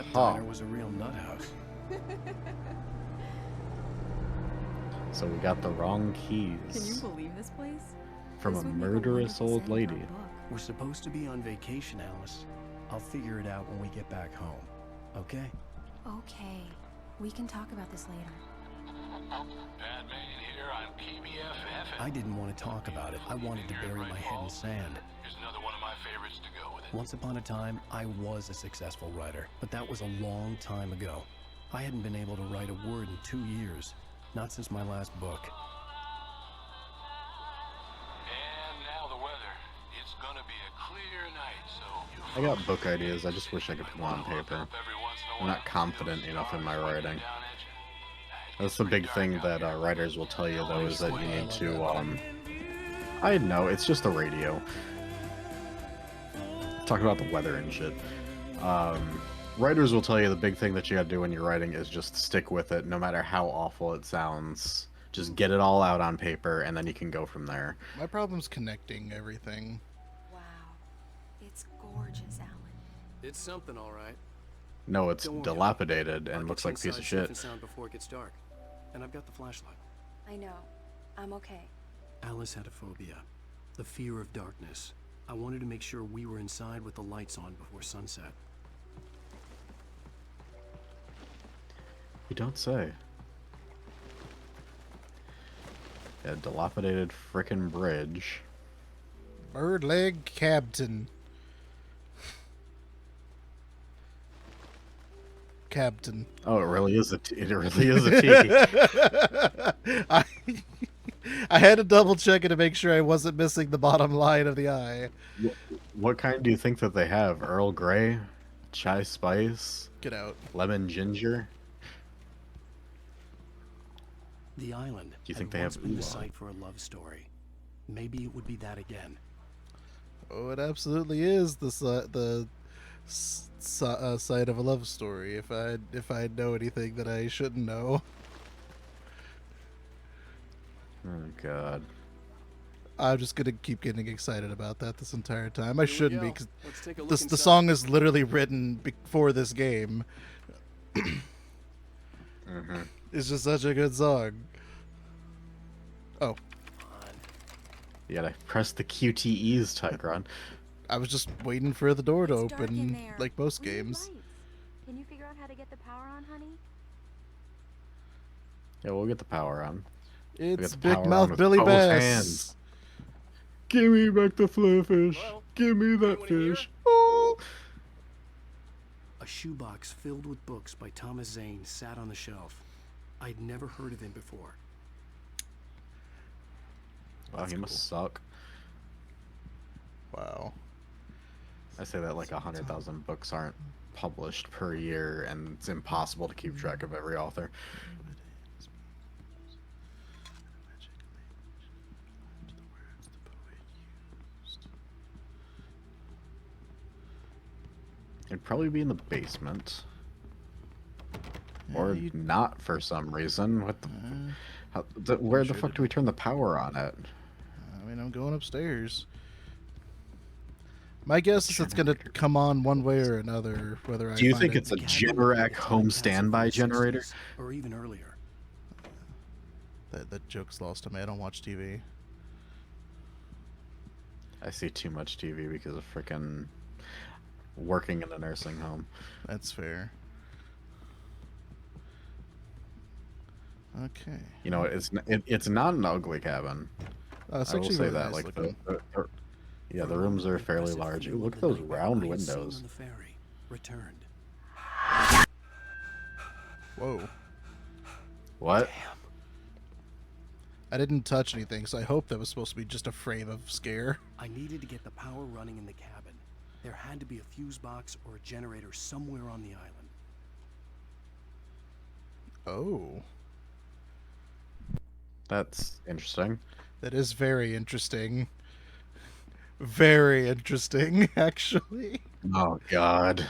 That Huh. diner was a real nut house. So we got the wrong keys. Can you believe this place? From This a would make murderous wonderful old setting for a lady. book. We're supposed to be on vacation, Alice. I'll figure it out when we get back home. Okay? Okay. We can talk about this later. Bad man here on PBFF. I didn't want to talk about it. I wanted to bury my head in sand. Here's another one of my favorites to go with it. Once upon a time, I was a successful writer, but that was a long time ago. I hadn't been able to write a word in 2 years. Not since my last book. And now the weather. It's gonna be a clear night, so I got book ideas. I just wish I could put them on paper. I'm not confident enough in my writing. That's the big thing that writers will tell you, though, is that you need to, I know, it's just the radio. Talking about the weather and shit. Writers will tell you the big thing that you gotta do when you're writing is just stick with it, no matter how awful it sounds. Just get it all out on paper, and then you can go from there. My problem's connecting everything. Wow. It's gorgeous, Alan. It's something, all right. No, it's Don't worry, dilapidated I'll and get looks you like a piece of inside safe shit. and sound before it gets dark. And I've got the flashlight. I know. I'm okay. Alice had a phobia. The fear of darkness. I wanted to make sure we were inside with the lights on before sunset. You don't say. A dilapidated frickin' bridge. Bird leg captain. Captain. Oh, it really is a T. It really is a T. I I had to double check it to make sure I wasn't missing the bottom line of the I. What kind do you think that they have? Earl Grey? Chai spice? Get out. Lemon ginger? The island Do you had think they once have been the oolong? site for a love story. Maybe it would be that again. Oh, it absolutely is the side of a love story. If I know anything that I shouldn't know, Oh, God. I'm just gonna keep getting excited about that this entire time. I shouldn't be, because Let's take a look the inside. song is literally written before this game. Mm-hmm. It's just such a good song. Oh, You gotta press the QTEs, Tigron. I was just waiting for the door to It's dark in open, there. like most We need games. lights. Can you figure out how to get the power on, honey? Yeah, we'll get the power on. It's the Big power on Mouth with Billy both Bass. hands. Give me back the flyfish. Hello? Give me that Anyone here? fish. Oh. A shoebox filled with books by Thomas Zane sat on the shelf. I'd never heard of him before. Wow, he must suck. Wow. I say that like 100,000 books aren't published per year, and it's impossible to keep track of every author. It'd probably be in the basement. Or you- not for some reason. What the? Where the fuck do we turn the power on at? I mean, I'm going upstairs. My guess is it's gonna come on one way or another, whether I Do you find think it- it's a The cabin looked like Generac a time home capsule standby from the generator? 60s, or even earlier. that joke's lost on me. I don't watch TV. I see too much TV because of frickin' working in a nursing home. That's fair. Okay. You know, it's not an ugly cabin. It's I will actually say really that. nice Like looking. yeah, the rooms are fairly large. Ooh, look at those round windows. On the ferry returned. Whoa. What? I didn't touch anything, so I hope that was supposed to be just a frame of scare. I needed to get the power running in the cabin. There had to be a fuse box or a generator somewhere on the island. Oh. That's interesting. That is very interesting. Very interesting, actually. Oh God,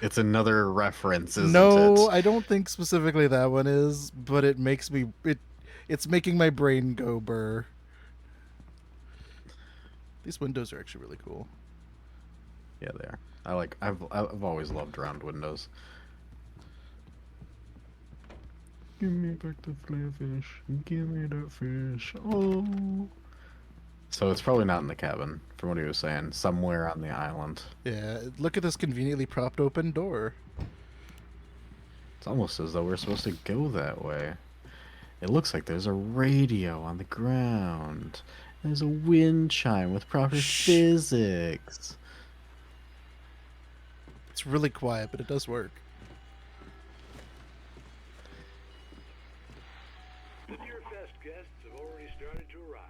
it's another reference, isn't No, it? I don't think specifically that one is, but it makes me it's making my brain go burr. These windows are actually really cool. Yeah, they are. I've always loved round windows. Give me back the flatfish. Give me that fish. Oh. So it's probably not in the cabin, from what he was saying. Somewhere on the island. Yeah, look at this conveniently propped open door. It's almost as though we're supposed to go that way. It looks like there's a radio on the ground. There's a wind chime with proper physics. It's really quiet, but it does work. The Deerfest guests have already started to arrive.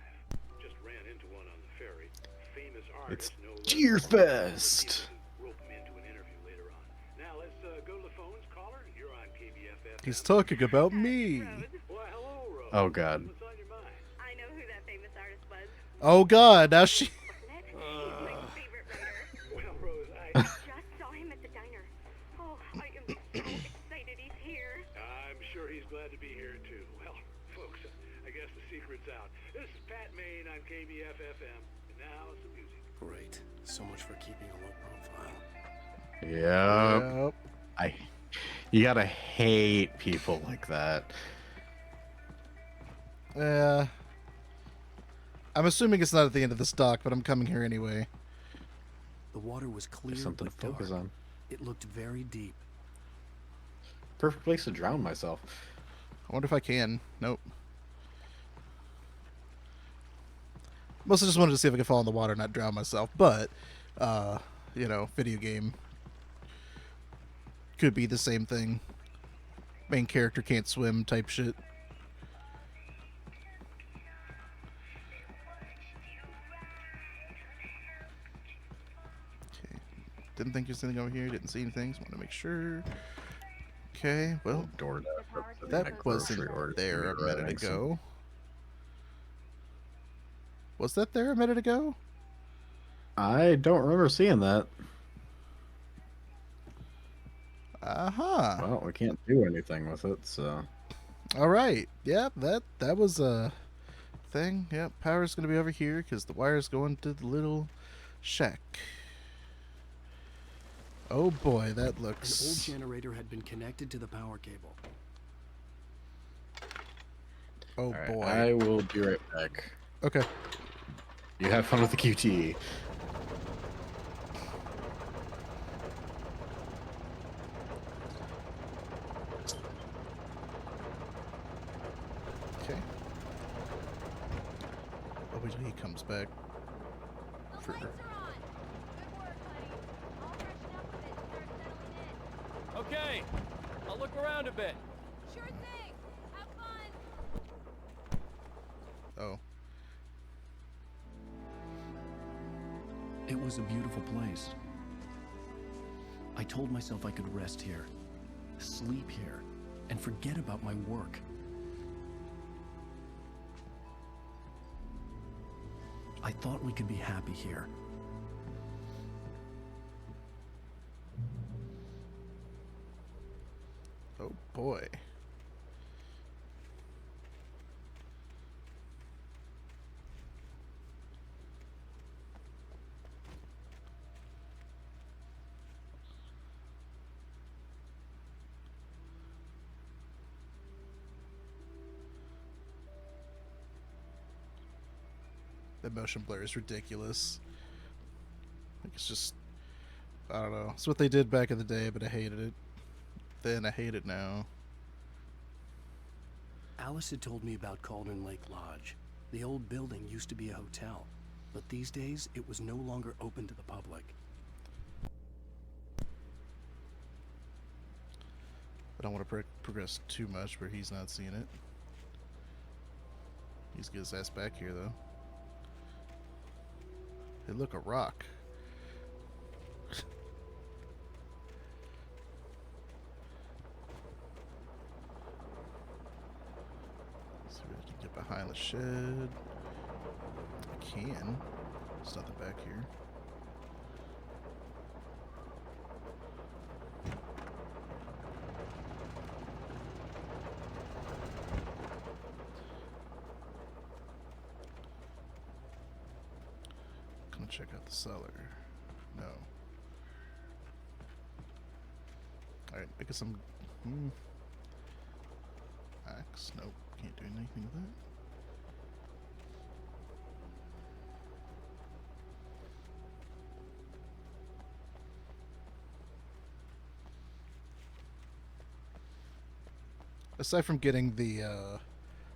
Just ran into one on the ferry. Famous It's artist, no less. Deerfest. Rope him into an interview later on. Now let's go to the phones. Caller, you're on KBFF. He's talking about me. Well, hello, Rose. Oh, God. What's on your mind? I know who that famous artist was. Oh God, now she. Wasn't it? He's my favorite writer. Well, Rose, Just saw him at the diner. Oh, I am so excited he's here. I'm sure he's glad to be here too. Well, folks, I guess the secret's out. This is Pat Maine on KBFFM. And now some music. Great. So much for keeping a low profile. Yep. Yep. You gotta hate people like that. I'm assuming it's not at the end of this dock, but I'm coming here anyway. The water was clear There's something but to focus dark. on. It looked very deep. Perfect place to drown myself. I wonder if I can. Nope. Mostly just wanted to see if I could fall in the water and not drown myself, but, you know, video game could be the same thing. Main character can't swim type shit. Okay. Didn't think there's anything over here. Didn't see anything. Just want to make sure. Okay, well, Door that wasn't there a minute ago. Was that there a minute ago? I don't remember seeing that. Uh-huh. Well, we can't do anything with it, so. All right. Yep, that was a thing. Yep, power's going to be over here because the wire's going to the little shack. Oh boy, that An old looks... generator had been connected to the power cable. Oh Alright, boy. I will be right back. Okay. You have fun with the QTE. Okay. Oh, wait till he comes back. For... Okay, I'll look around a bit. Sure thing. Have fun. Oh. It was a beautiful place. I told myself I could rest here, sleep here, and forget about my work. I thought we could be happy here. Oh boy. The motion blur is ridiculous. Like it's just, I don't know. It's what they did back in the day, but I hated it. Then I hate it now. Alice had told me about Cauldron Lake Lodge. The old building used to be a hotel, but these days it was no longer open to the public. I don't want to progress too much where he's not seeing it. He's get his ass back here though. Hey, look, a rock. See if I can get behind the shed. I can. There's nothing back here. Gonna check out the cellar. No. Alright, I guess I'm... Axe. Nope, can't do anything with that. Aside from getting the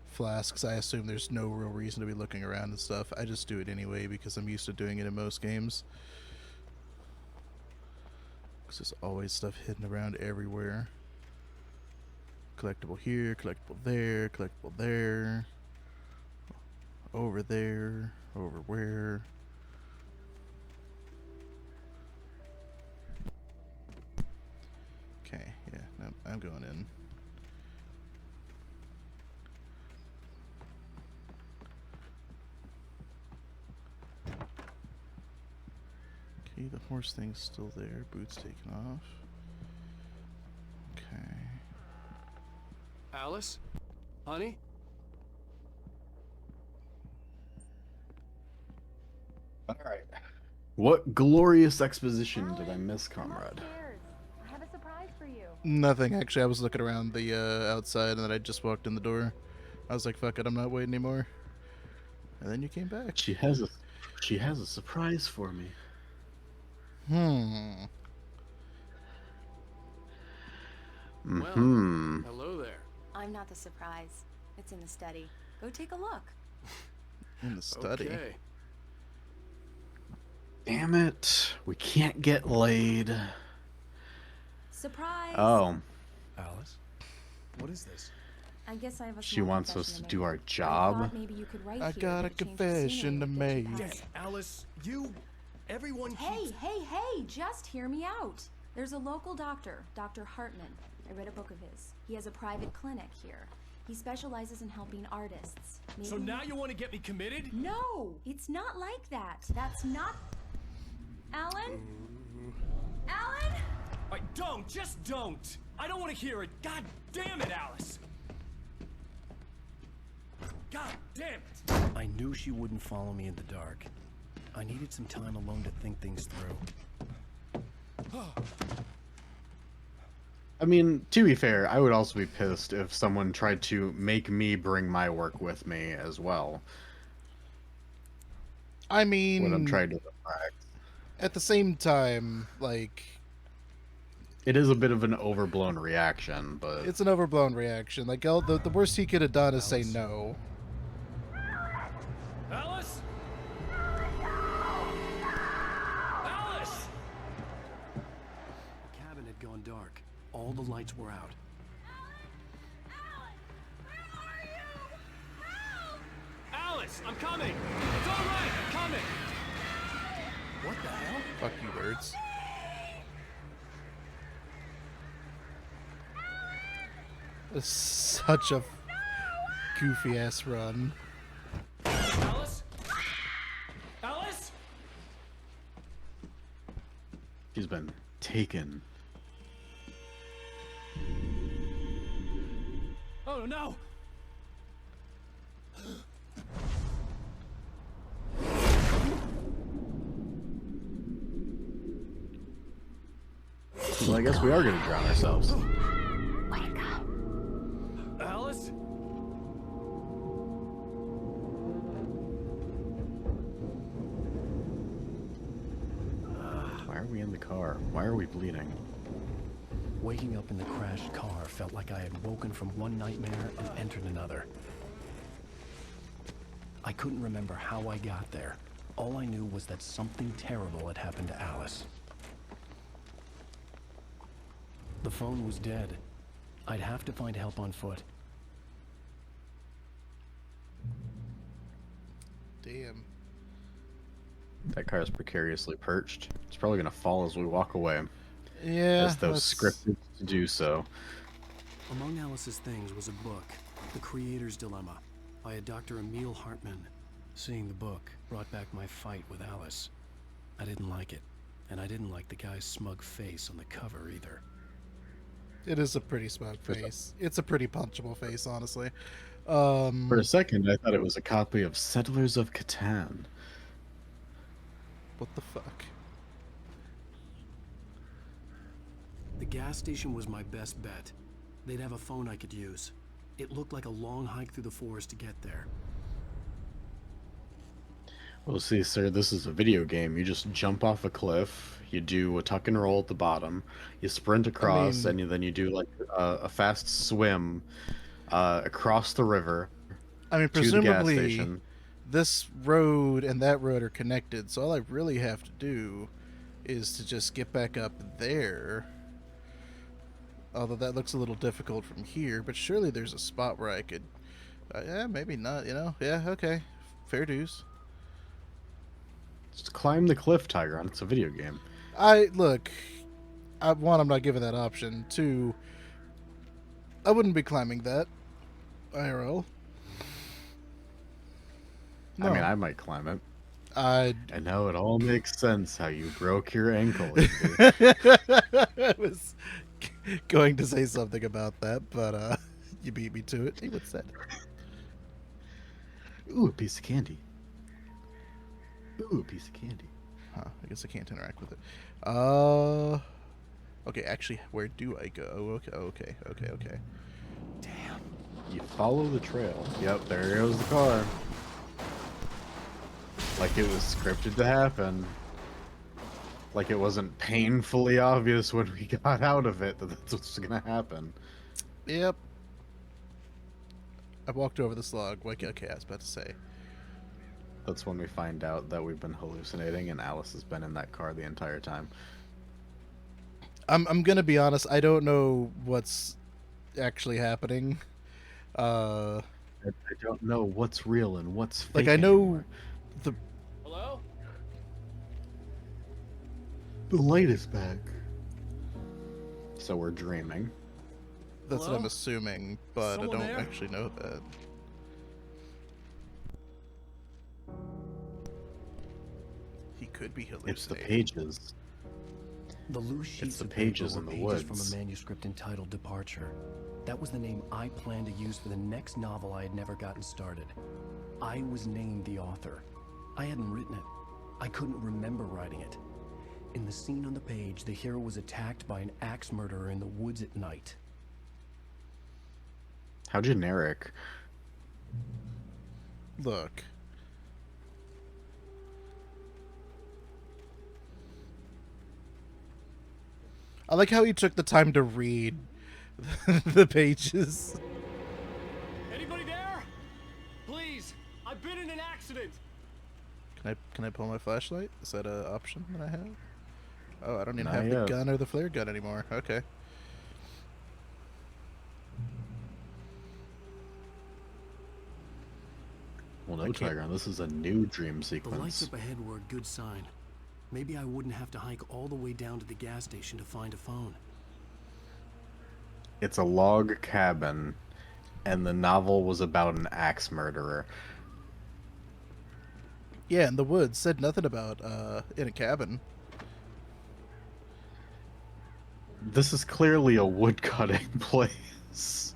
flasks, I assume there's no real reason to be looking around and stuff. I just do it anyway because I'm used to doing it in most games. Because there's always stuff hidden around everywhere. Collectible here, collectible there, collectible there. Over there, over where. Okay, yeah, no, I'm going in. Okay, the horse thing's still there. Boots taken off. Okay. Alice? Honey? Alright. What glorious exposition did I miss, comrade? I have a surprise for you. Nothing, actually. I was looking around the outside and then I just walked in the door. I was like, fuck it, I'm not waiting anymore. And then you came back. She has a surprise for me. Hmm. Mm-hmm. Well, hello there. I'm not the surprise. It's in the study. Go take a look. In the study. Okay. Damn it. We can't get laid. Surprise! Oh. Alice, what is this? I guess I have a She small wants us confession to to do make. our I job. thought maybe you could write I here got to a change the confession to scenery, make. get you Yes, past- Alice, everyone Hey, keeps... hey, just hear me out. There's a local doctor, Dr. Hartman. I read a book of his. He has a private clinic here. He specializes in helping artists. So Maybe- now you want to get me committed? No, it's not like that. That's not... Alan? Alan? Just don't! I don't want to hear it! God damn it, Alice! God damn it! I knew she wouldn't follow me in the dark. I needed some time alone to think things through. I mean, to be fair, I would also be pissed if someone tried to make me bring my work with me as well. I mean, When I'm trying to relax. at the same time, like, It is a bit of an overblown reaction, but it's an overblown reaction. Like, the worst he could have done is say no. Alice? Alice! The cabin had gone dark. All the lights were out. Alice, I'm coming! It's all right, I'm coming! What the hell? Fuck you, birds. It's such a goofy ass run. Alice? Alice? she's been taken. Oh no! Well, I guess we are gonna drown ourselves. Alice? Why are we in the car? Why are we bleeding? Waking up in the crashed car felt like I had woken from one nightmare and entered another. I couldn't remember how I got there. All I knew was that something terrible had happened to Alice. The phone was dead. I'd have to find help on foot. Damn. That car is precariously perched. It's probably gonna fall as we walk away, Yeah. as though that's- scripted to do so. Among Alice's things was a book, The Creator's Dilemma, by a Dr. Emil Hartman. Seeing the book brought back my fight with Alice. I didn't like it, and I didn't like the guy's smug face on the cover either. It is a pretty smug face. It's a pretty punchable face, honestly. For a second, I thought it was a copy of Settlers of Catan. What the fuck? The gas station was my best bet. They'd have a phone I could use. It looked like a long hike through the forest to get there. Well, see, sir, this is a video game. You just jump off a cliff, you do a tuck and roll at the bottom, you sprint across, mean- and then you do like a fast swim across the river I mean, to the gas presumably, station. this road and that road are connected, so all I really have to do is to just get back up there. Although that looks a little difficult from here, but surely there's a spot where I could... yeah, maybe not, you know? Yeah, okay. Fair dues. Just climb the cliff, Tigeron. It's a video game. Look, one, I'm not given that option. Two, I wouldn't be climbing that. IRL. No. I mean, I might climb it. I know it all makes sense how you broke your ankle. I was going to say something about that, but you beat me to it. Hey, what's that? Ooh, a piece of candy. Ooh, a piece of candy. Huh, I guess I can't interact with it. Okay, actually, where do I go? Okay. Damn. You follow the trail. Yep, there goes the car. Like it was scripted to happen. Like it wasn't painfully obvious when we got out of it that that's what's gonna happen. Yep. I walked over this log. Okay, I was about to say. That's when we find out that we've been hallucinating and Alice has been in that car the entire time. I'm gonna be honest. I don't know what's actually happening. I don't know what's real and what's fake. Like I know anymore. the Hello? The light is back. So we're dreaming. that's what Hello? I'm assuming, but Someone I don't there? actually know that. He could be hallucinating. It's the pages. The loose sheets the of pages paper were in the pages woods. from a manuscript entitled Departure. That was the name I planned to use for the next novel I had never gotten started. I was named the author. I hadn't written it. I couldn't remember writing it. In the scene on the page, the hero was attacked by an axe murderer in the woods at night. How generic. Look. I like how he took the time to read the pages. Anybody there? Please, I've been in an accident. Can I pull my flashlight? Is that an option that I have? Oh, I don't even Not have the yet. gun or the flare gun anymore. Okay. Well, no, I can't- Tigeron, this is a new dream The lights sequence. up ahead were a good sign. Maybe I wouldn't have to hike all the way down to the gas station to find a phone. It's a log cabin, and the novel was about an axe murderer. Yeah, in the woods. Said nothing about in a cabin. This is clearly a woodcutting place.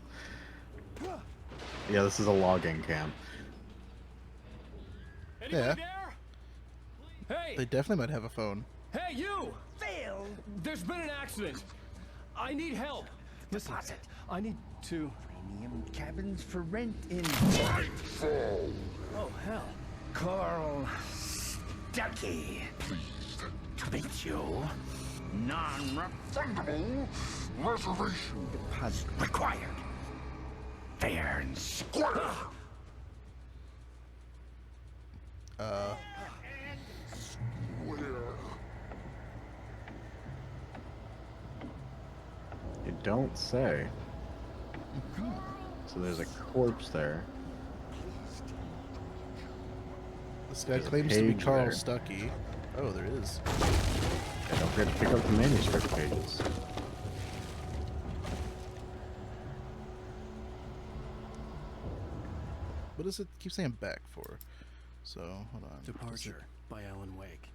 Yeah, this is a logging camp. Anybody Yeah. there? Hey! They definitely might have a phone. Hey, you! Phil! There's been an accident. I need help. Listen, I need to... Premium cabins for rent in Oh, hell. Carl Stuckey. Pleased to meet you. Non-refundable reservation deposit required. Fair and square. You don't say. So there's a corpse there. This guy There's a claims to be page Carl there. Stuckey. Oh, there is. And don't forget to pick up the manuscript pages. What does it keep saying back for? So, hold on. Departure by Alan Wake.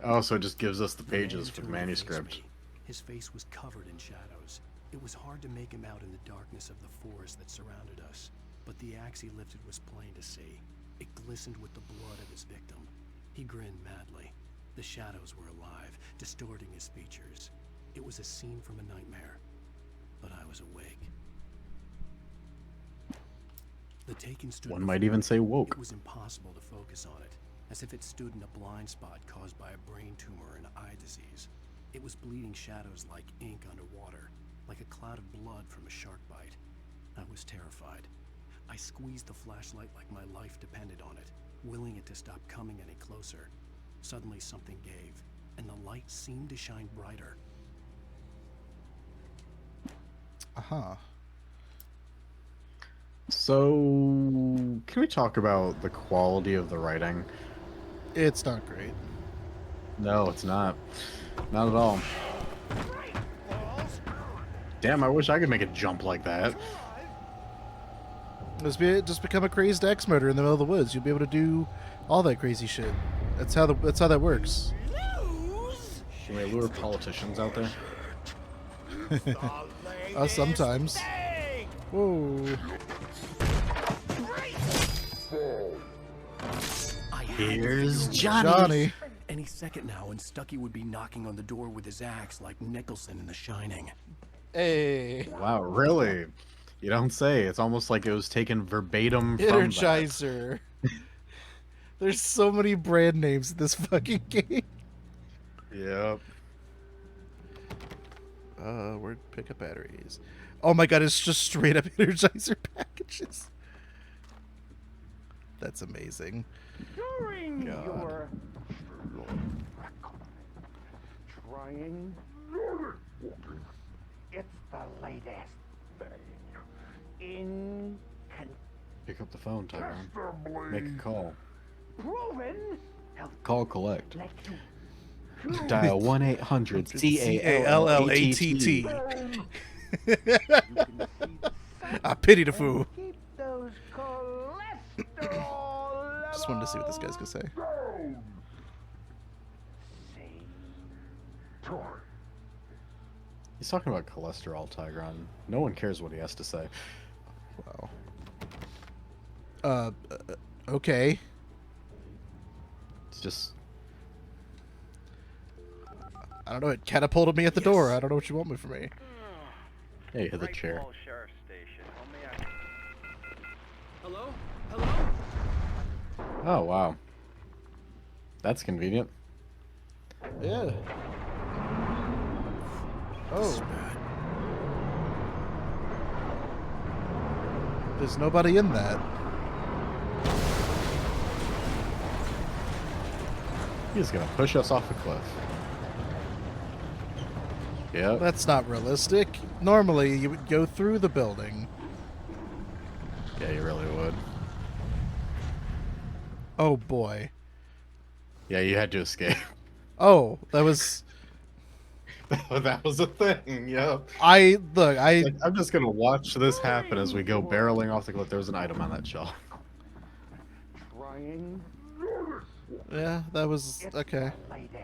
Oh, so it just gives us the pages man for the turned to face manuscript. me. His face was covered in shadows. It was hard to make him out in the darkness of the forest that surrounded us, but the axe he lifted was plain to see. It glistened with the blood of his victim. He grinned madly. The shadows were alive, distorting his features. It was a scene from a nightmare. but I was awake. The Taken stood One might before even me. say woke. It was impossible to focus on it, as if it stood in a blind spot caused by a brain tumor and eye disease. It was bleeding shadows like ink underwater, like a cloud of blood from a shark bite. I was terrified. I squeezed the flashlight like my life depended on it, willing it to stop coming any closer. Suddenly something gave, and the light seemed to shine brighter. Uh-huh. So, can we talk about the quality of the writing? It's not great. No, it's not. Not at all. Damn, I wish I could make a jump like that. Just become a crazed axe murderer in the middle of the woods. You'll be able to do all that crazy shit. That's how that works. Can we lure politicians out there? Sometimes. Whoa. Here's Johnny. Johnny. Any second now, and Stucky would be knocking on the door with his axe like Nicholson in The Shining. Hey. Wow, really? You don't say. It's almost like it was taken verbatim from that. Energizer. There's so many brand names in this fucking game. Yep. Where'd pick up batteries? Oh my god, it's just straight up Energizer packages. That's amazing. During God. your trying, it's the latest thing in Pick up the phone, Tyrone. Make a call. proven. Call collect. Let you Dial 1-800-CALLATT. I pity the fool. keep those cholesterol Just wanted to see what this guy's gonna say. He's talking about cholesterol, Tigron. No one cares what he has to say. Wow. Okay. It's just... I don't know, it catapulted me at the door. I don't know what you want from me. Hey, hit the chair. Hello? Hello? Oh, wow. That's convenient. Yeah. Oh. There's nobody in that. He's gonna push us off a cliff. Yep. That's not realistic. Normally, you would go through the building. Yeah, you really would. Oh, boy. Yeah, you had to escape. Oh, that was... That was a thing, yeah. Look, Like, I'm just gonna watch this happen as we go barreling off the cliff. There's an item on that shelf. trying. Yeah, that was... Okay. Latest